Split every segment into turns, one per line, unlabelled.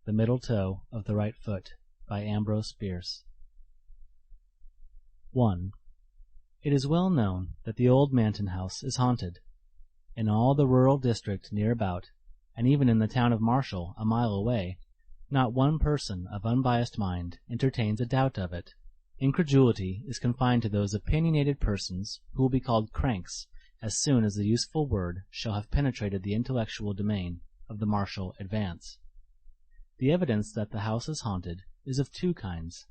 The Middle Toe of the Right Foot by Ambrose Bierce. 1. It is well known that the old Manton house is haunted. In all the rural district near about, and even in the town of Marshall, a mile away, not one person of unbiased mind entertains a doubt of it. Incredulity is confined to those opinionated persons who will be called cranks as soon as the useful word shall have penetrated the intellectual domain of the Marshall advance. The evidence that the house is haunted is of two kinds: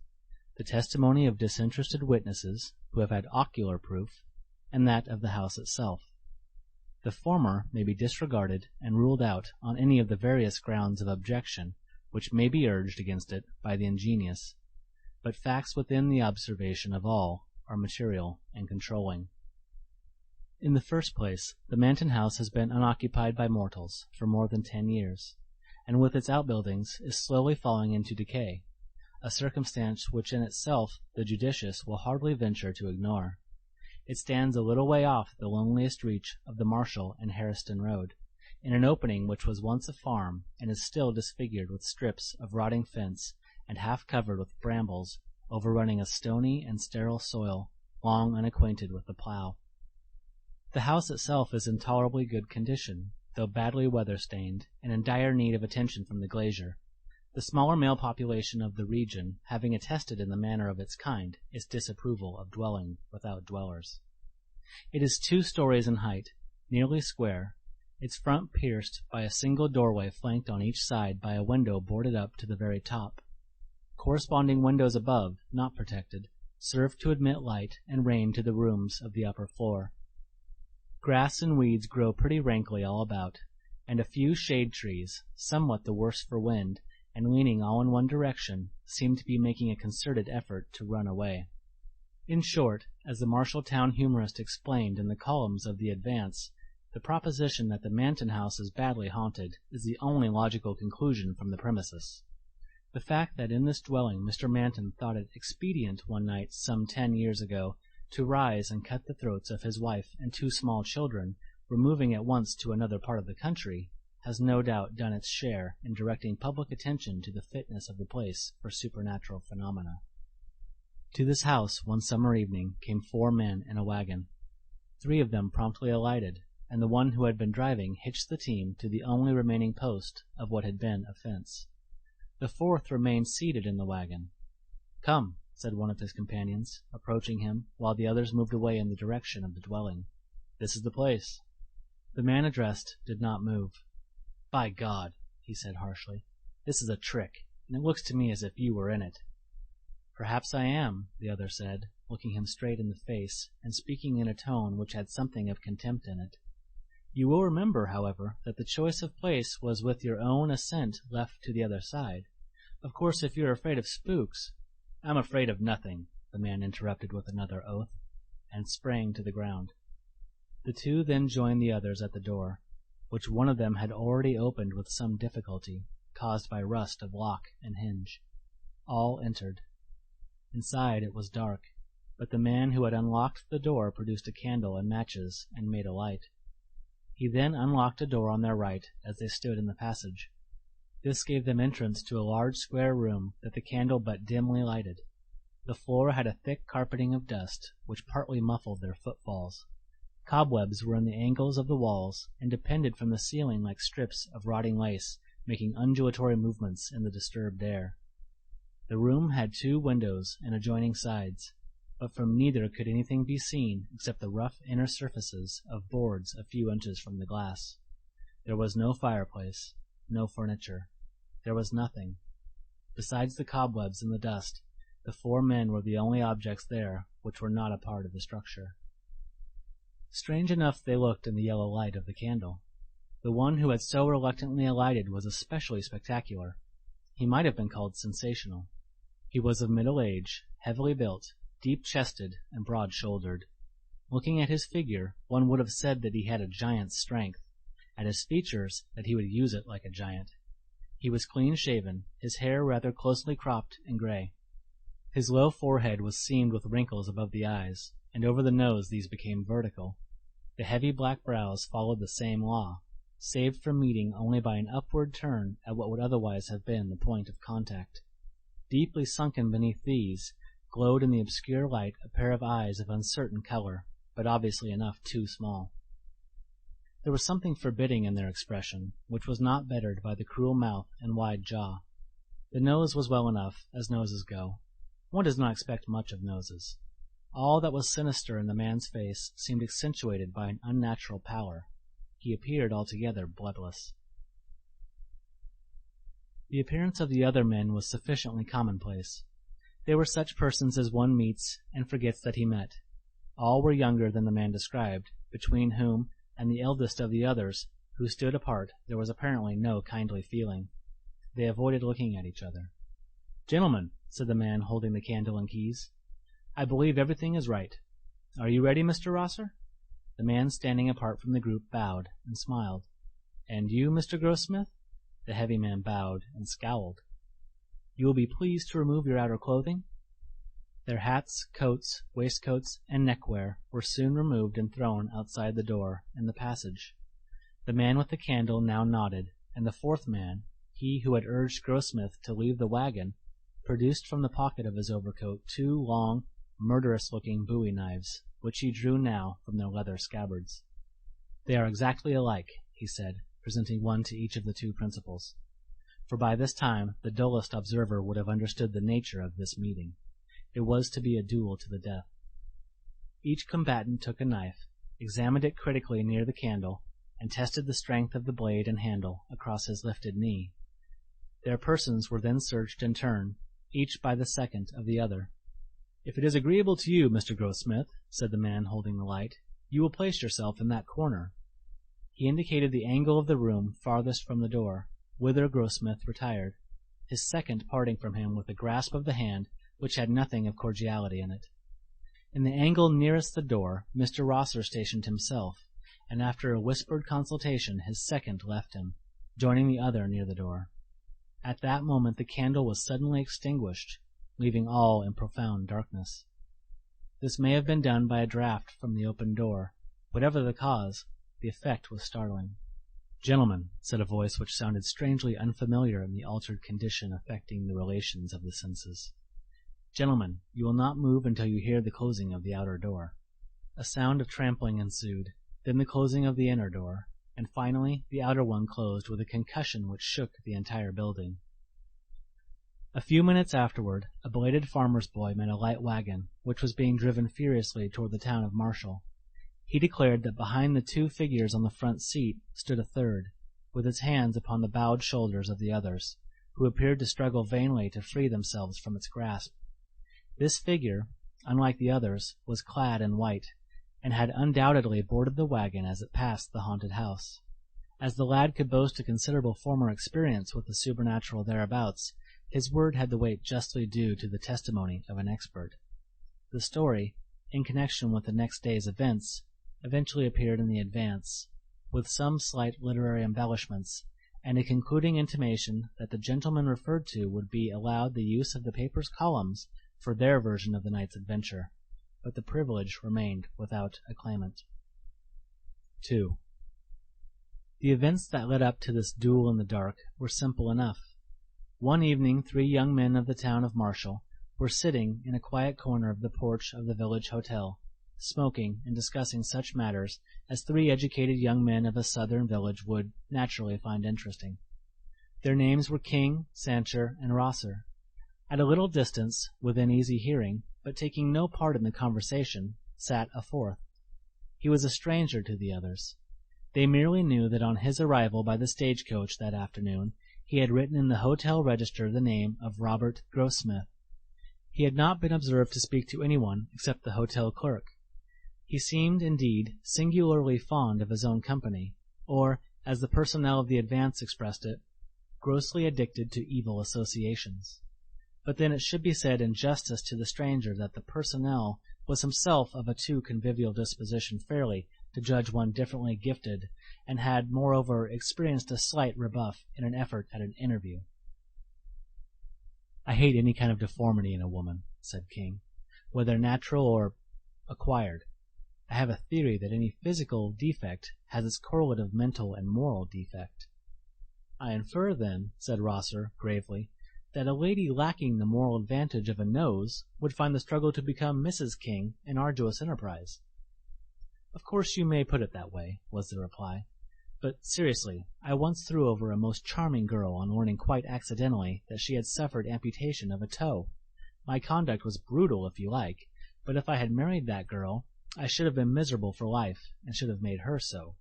the testimony of disinterested witnesses who have had ocular proof, and that of the house itself. The former may be disregarded and ruled out on any of the various grounds of objection which may be urged against it by the ingenious, but facts within the observation of all are material and controlling. In the first place, the Manton house has been unoccupied by mortals for more than 10 years, and with its outbuildings is slowly falling into decay, a circumstance which in itself the judicious will hardly venture to ignore. It stands a little way off the loneliest reach of the Marshall and Harriston road, in an opening which was once a farm and is still disfigured with strips of rotting fence and half covered with brambles overrunning a stony and sterile soil long unacquainted with the plow. The house itself is in tolerably good condition, though badly weather-stained and in dire need of attention from the glazier, the smaller male population of the region having attested in the manner of its kind its disapproval of dwelling without dwellers. It is 2 stories in height, nearly square, its front pierced by a single doorway flanked on each side by a window boarded up to the very top. Corresponding windows above, not protected, serve to admit light and rain to the rooms of the upper floor. Grass and weeds grow pretty rankly all about, and a few shade trees, somewhat the worse for wind, and leaning all in one direction, seem to be making a concerted effort to run away. In short, as the Marshalltown humorist explained in the columns of the Advance, the proposition that the Manton house is badly haunted is the only logical conclusion from the premises. The fact that in this dwelling Mr. Manton thought it expedient one night some 10 years ago to rise and cut the throats of his wife and 2 small children, removing at once to another part of the country, has no doubt done its share in directing public attention to the fitness of the place for supernatural phenomena. To this house one summer evening came 4 men in a wagon. 3 of them promptly alighted, and the one who had been driving hitched the team to the only remaining post of what had been a fence. The 4th remained seated in the wagon. "Come," said one of his companions, approaching him, while the others moved away in the direction of the dwelling. "This is the place." The man addressed did not move. "By God," he said harshly, "this is a trick, and it looks to me as if you were in it." "Perhaps I am," the other said, looking him straight in the face, and speaking in a tone which had something of contempt in it. "You will remember, however, that the choice of place was with your own assent left to the other side. Of course, if you're afraid of spooks—" "I'm afraid of nothing," the man interrupted with another oath, and sprang to the ground. The 2 then joined the others at the door, which one of them had already opened with some difficulty, caused by rust of lock and hinge. All entered. Inside it was dark, but the man who had unlocked the door produced a candle and matches and made a light. He then unlocked a door on their right as they stood in the passage. This gave them entrance to a large square room that the candle but dimly lighted. The floor had a thick carpeting of dust, which partly muffled their footfalls. Cobwebs were in the angles of the walls and depended from the ceiling like strips of rotting lace, making undulatory movements in the disturbed air. The room had 2 windows and adjoining sides, but from neither could anything be seen except the rough inner surfaces of boards a few inches from the glass. There was no fireplace, no furniture. There was nothing. Besides the cobwebs and the dust, the 4 men were the only objects there which were not a part of the structure. Strange enough they looked in the yellow light of the candle. The one who had so reluctantly alighted was especially spectacular. He might have been called sensational. He was of middle age, heavily built, deep-chested, and broad-shouldered. Looking at his figure, one would have said that he had a giant's strength, at his features that he would use it like a giant. He was clean-shaven, his hair rather closely cropped and gray. His low forehead was seamed with wrinkles above the eyes, and over the nose these became vertical. The heavy black brows followed the same law. saved from meeting only by an upward turn at what would otherwise have been the point of contact. Deeply sunken beneath these glowed in the obscure light a pair of eyes of uncertain color, but obviously enough too small. There was something forbidding in their expression, which was not bettered by the cruel mouth and wide jaw. The nose was well enough, as noses go. One does not expect much of noses. All that was sinister in the man's face seemed accentuated by an unnatural pallor. He appeared altogether bloodless. The appearance of the other men was sufficiently commonplace. They were such persons as one meets and forgets that he met. All were younger than the man described, between whom and the eldest of the others, who stood apart, there was apparently no kindly feeling. They avoided looking at each other. "Gentlemen," said the man holding the candle and keys, "I believe everything is right. Are you ready, Mr. Rosser?" The man standing apart from the group bowed and smiled. "And you, Mr. Grossmith?" The heavy man bowed and scowled. "You will be pleased to remove your outer clothing?" Their hats, coats, waistcoats, and neckwear were soon removed and thrown outside the door in the passage. The man with the candle now nodded, and the fourth man, he who had urged Grossmith to leave the wagon, produced from the pocket of his overcoat 2 long, murderous-looking bowie knives, which he drew now from their leather scabbards. "They are exactly alike," he said, presenting one to each of the 2 principals. For by this time the dullest observer would have understood the nature of this meeting. It was to be a duel to the death. Each combatant took a knife, examined it critically near the candle, and tested the strength of the blade and handle across his lifted knee. Their persons were then searched in turn, each by the second of the other. "If it is agreeable to you, Mr. Grossmith," said the man holding the light, "you will place yourself in that corner." He indicated the angle of the room farthest from the door, whither Grossmith retired, his second parting from him with a grasp of the hand which had nothing of cordiality in it. In the angle nearest the door Mr. Rosser stationed himself, and after a whispered consultation his second left him, joining the other near the door. At that moment the candle was suddenly extinguished, leaving all in profound darkness. This may have been done by a draught from the open door. Whatever the cause, the effect was startling. "Gentlemen," said a voice which sounded strangely unfamiliar in the altered condition affecting the relations of the senses. "Gentlemen, you will not move until you hear the closing of the outer door." A sound of trampling ensued, then the closing of the inner door, and finally the outer one closed with a concussion which shook the entire building. A few minutes afterward a belated farmer's boy met a light wagon, which was being driven furiously toward the town of Marshall. He declared that behind the 2 figures on the front seat stood a third, with its hands upon the bowed shoulders of the others, who appeared to struggle vainly to free themselves from its grasp. This figure, unlike the others, was clad in white, and had undoubtedly boarded the wagon as it passed the haunted house. As the lad could boast a considerable former experience with the supernatural thereabouts, his word had the weight justly due to the testimony of an expert. The story, in connection with the next day's events, eventually appeared in the Advance, with some slight literary embellishments, and a concluding intimation that the gentlemen referred to would be allowed the use of the paper's columns for their version of the night's adventure, but the privilege remained without a claimant. 2. The events that led up to this duel in the dark were simple enough. One evening 3 young men of the town of Marshall were sitting in a quiet corner of the porch of the village hotel, smoking and discussing such matters as 3 educated young men of a southern village would naturally find interesting. Their names were King, Sancher, and Rosser. At a little distance, within easy hearing, but taking no part in the conversation, sat a fourth. He was a stranger to the others. They merely knew that on his arrival by the stagecoach that afternoon he had written in the hotel register the name of Robert Grossmith. He had not been observed to speak to anyone except the hotel clerk. He seemed, indeed, singularly fond of his own company, or, as the personnel of the Advance expressed it, grossly addicted to evil associations. But then it should be said in justice to the stranger that the personnel was himself of a too convivial disposition fairly to judge one differently gifted, and had, moreover, experienced a slight rebuff in an effort at an interview. "I hate any kind of deformity in a woman," said King, "whether natural or acquired. I have a theory that any physical defect has its correlative mental and moral defect." "I infer, then," said Rosser, gravely, "that a lady lacking the moral advantage of a nose would find the struggle to become Mrs. King an arduous enterprise." "Of course you may put it that way," was the reply. "But seriously, I once threw over a most charming girl on learning quite accidentally that she had suffered amputation of a toe. My conduct was brutal, if you like, but if I had married that girl, I should have been miserable for life, and should have made her so."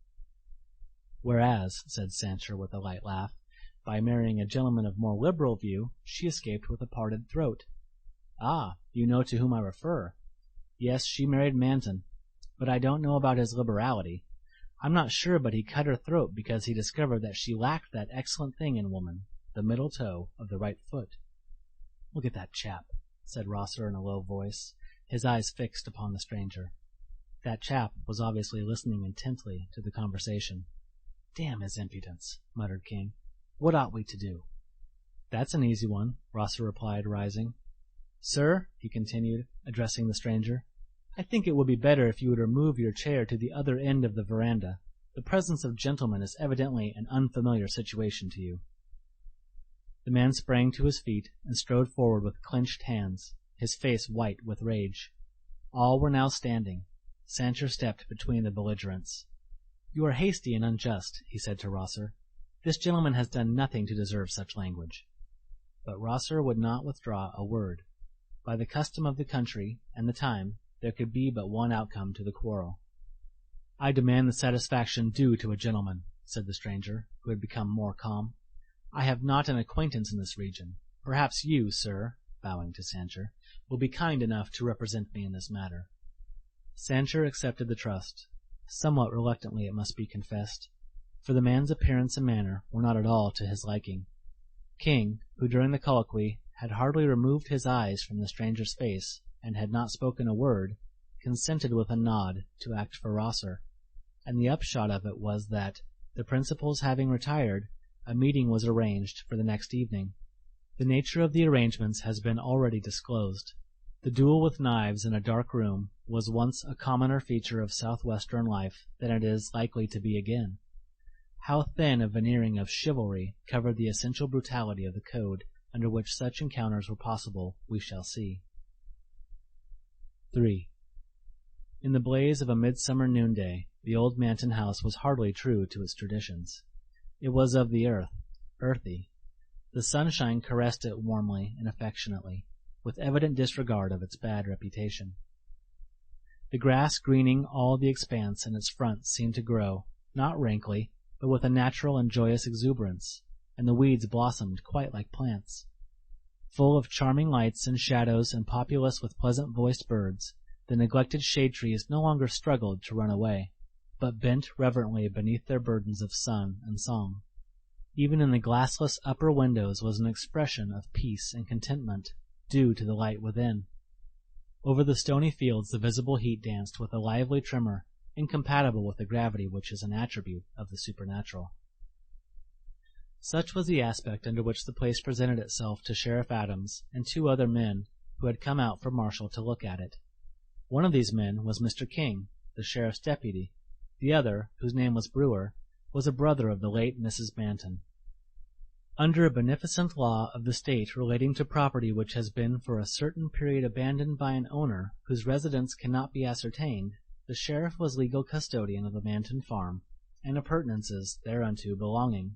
"Whereas," said Sancher with a light laugh, "by marrying a gentleman of more liberal view, she escaped with a parted throat." "Ah, you know to whom I refer. Yes, she married Manton, but I don't know about his liberality. I'm not sure but he cut her throat because he discovered that she lacked that excellent thing in woman, the middle toe of the right foot." "Look at that chap," said Rosser in a low voice, his eyes fixed upon the stranger. That chap was obviously listening intently to the conversation. "Damn his impudence," muttered King. "What ought we to do?" "That's an easy one," Rosser replied, rising. "Sir," he continued, addressing the stranger, "I think it would be better if you would remove your chair to the other end of the veranda. The presence of gentlemen is evidently an unfamiliar situation to you." The man sprang to his feet and strode forward with clenched hands, his face white with rage. All were now standing. Sancher stepped between the belligerents. "You are hasty and unjust," he said to Rosser. "This gentleman has done nothing to deserve such language." But Rosser would not withdraw a word. By the custom of the country and the time, there could be but one outcome to the quarrel. "I demand the satisfaction due to a gentleman," said the stranger, who had become more calm. "I have not an acquaintance in this region. Perhaps you, sir," bowing to Sancher, "will be kind enough to represent me in this matter." Sancher accepted the trust, somewhat reluctantly it must be confessed, for the man's appearance and manner were not at all to his liking. King, who during the colloquy had hardly removed his eyes from the stranger's face and had not spoken a word, consented with a nod to act for Rosser, and the upshot of it was that, the principals having retired, a meeting was arranged for the next evening. The nature of the arrangements has been already disclosed. The duel with knives in a dark room was once a commoner feature of southwestern life than it is likely to be again. How thin a veneering of chivalry covered the essential brutality of the code under which such encounters were possible we shall see. 3. In the blaze of a midsummer noonday, the old Manton house was hardly true to its traditions. It was of the earth, earthy. The sunshine caressed it warmly and affectionately, with evident disregard of its bad reputation. The grass greening all the expanse in its front seemed to grow, not rankly, but with a natural and joyous exuberance, and the weeds blossomed quite like plants. Full of charming lights and shadows and populous with pleasant-voiced birds, the neglected shade trees no longer struggled to run away, but bent reverently beneath their burdens of sun and song. Even in the glassless upper windows was an expression of peace and contentment, due to the light within. Over the stony fields the visible heat danced with a lively tremor, incompatible with the gravity which is an attribute of the supernatural. Such was the aspect under which the place presented itself to Sheriff Adams and two other men who had come out from Marshall to look at it. One of these men was Mr. King, the sheriff's deputy. The other, whose name was Brewer, was a brother of the late Mrs. Manton. Under a beneficent law of the state relating to property which has been for a certain period abandoned by an owner whose residence cannot be ascertained, the sheriff was legal custodian of the Manton farm and appurtenances thereunto belonging.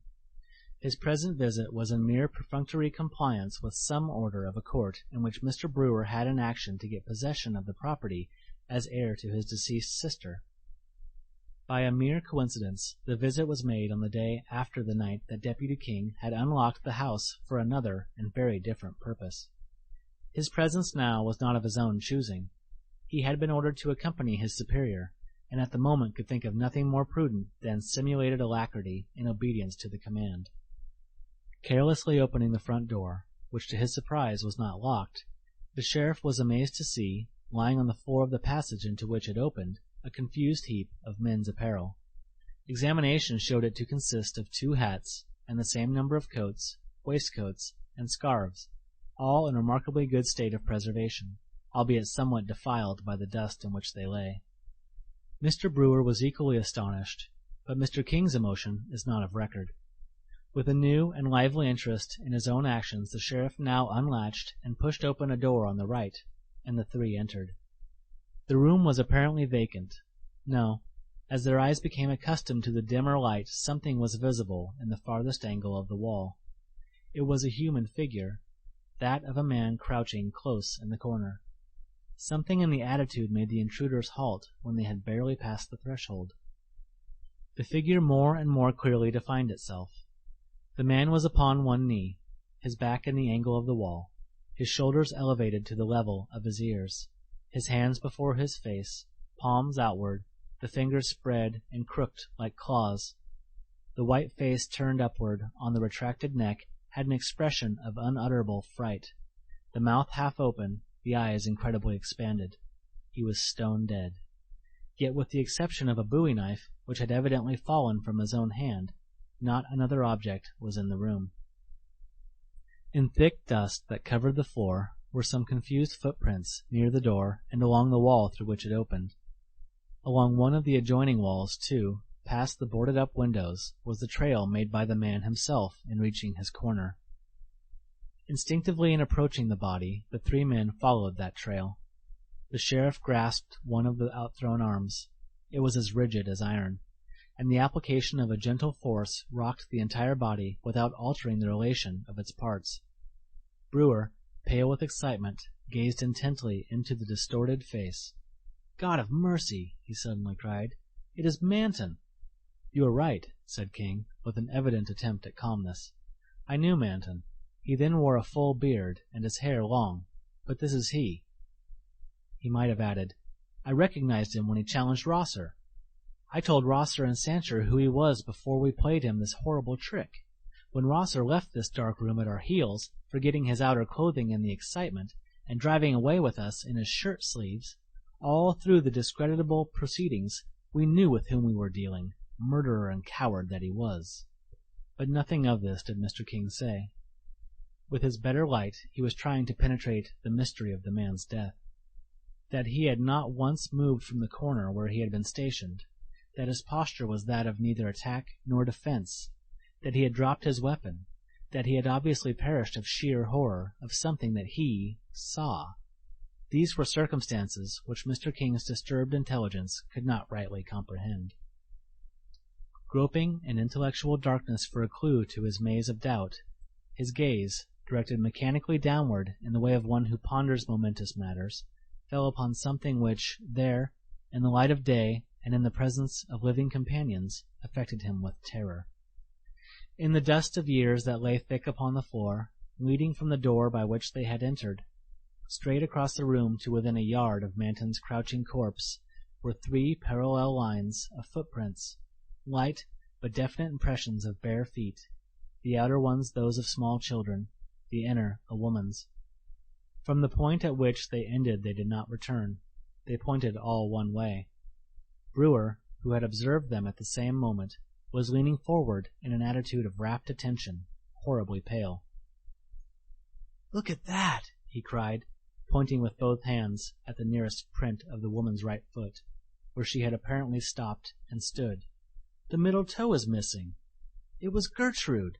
His present visit was in mere perfunctory compliance with some order of a court in which Mr. Brewer had an action to get possession of the property as heir to his deceased sister. By a mere coincidence, the visit was made on the day after the night that Deputy King had unlocked the house for another and very different purpose. His presence now was not of his own choosing. He had been ordered to accompany his superior, and at the moment could think of nothing more prudent than simulated alacrity in obedience to the command. Carelessly opening the front door, which to his surprise was not locked, the sheriff was amazed to see, lying on the floor of the passage into which it opened, a confused heap of men's apparel. Examination showed it to consist of 2 hats and the same number of coats, waistcoats, and scarves, all in remarkably good state of preservation, albeit somewhat defiled by the dust in which they lay. Mr. Brewer was equally astonished, but Mr. King's emotion is not of record. With a new and lively interest in his own actions, the sheriff now unlatched and pushed open a door on the right, and the three entered. The room was apparently vacant. No, as their eyes became accustomed to the dimmer light, something was visible in the farthest angle of the wall. It was a human figure, that of a man crouching close in the corner. Something in the attitude made the intruders halt when they had barely passed the threshold. The figure more and more clearly defined itself. The man was upon one knee, his back in the angle of the wall, his shoulders elevated to the level of his ears, his hands before his face, palms outward, the fingers spread and crooked like claws. The white face turned upward on the retracted neck had an expression of unutterable fright, the mouth half open, the eyes incredibly expanded. He was stone dead. Yet with the exception of a bowie knife, which had evidently fallen from his own hand, not another object was in the room. In thick dust that covered the floor were some confused footprints near the door and along the wall through which it opened. Along one of the adjoining walls, too, past the boarded-up windows, was the trail made by the man himself in reaching his corner. Instinctively in approaching the body, the three men followed that trail. The sheriff grasped one of the outthrown arms. It was as rigid as iron, and the application of a gentle force rocked the entire body without altering the relation of its parts. Brewer, pale with excitement, gazed intently into the distorted face. "God of mercy!" he suddenly cried. "It is Manton!" "You are right," said King, with an evident attempt at calmness. "I knew Manton. He then wore a full beard, and his hair long. But this is he." He might have added, "I recognized him when he challenged Rosser. I told Rosser and Sancher who he was before we played him this horrible trick. When Rosser left this dark room at our heels, forgetting his outer clothing in the excitement, and driving away with us in his shirt sleeves, all through the discreditable proceedings we knew with whom we were dealing, murderer and coward that he was." But nothing of this did Mr. King say. With his better light he was trying to penetrate the mystery of the man's death. That he had not once moved from the corner where he had been stationed, that his posture was that of neither attack nor defense, that he had dropped his weapon, that he had obviously perished of sheer horror of something that he saw. These were circumstances which Mr. King's disturbed intelligence could not rightly comprehend. Groping in intellectual darkness for a clue to his maze of doubt, his gaze, directed mechanically downward in the way of one who ponders momentous matters, fell upon something which, there, in the light of day and in the presence of living companions, affected him with terror. In the dust of years that lay thick upon the floor, leading from the door by which they had entered, straight across the room to within a yard of Manton's crouching corpse, were three parallel lines of footprints, light but definite impressions of bare feet, the outer ones those of small children, the inner a woman's. From the point at which they ended they did not return. They pointed all one way. Brewer, who had observed them at the same moment, was leaning forward in an attitude of rapt attention, horribly pale. "Look at that!" he cried, pointing with both hands at the nearest print of the woman's right foot, where she had apparently stopped and stood. "The middle toe is missing. It was Gertrude."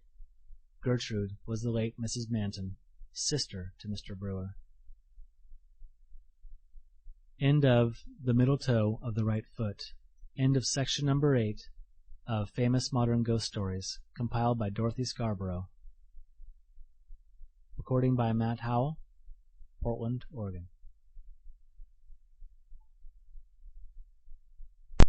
Gertrude was the late Mrs. Manton, sister to Mr. Brewer. End of The Middle Toe of the Right Foot. End of section number 8 of Famous Modern Ghost Stories, compiled by Dorothy Scarborough. Recording by Matt Howell, Portland, Oregon.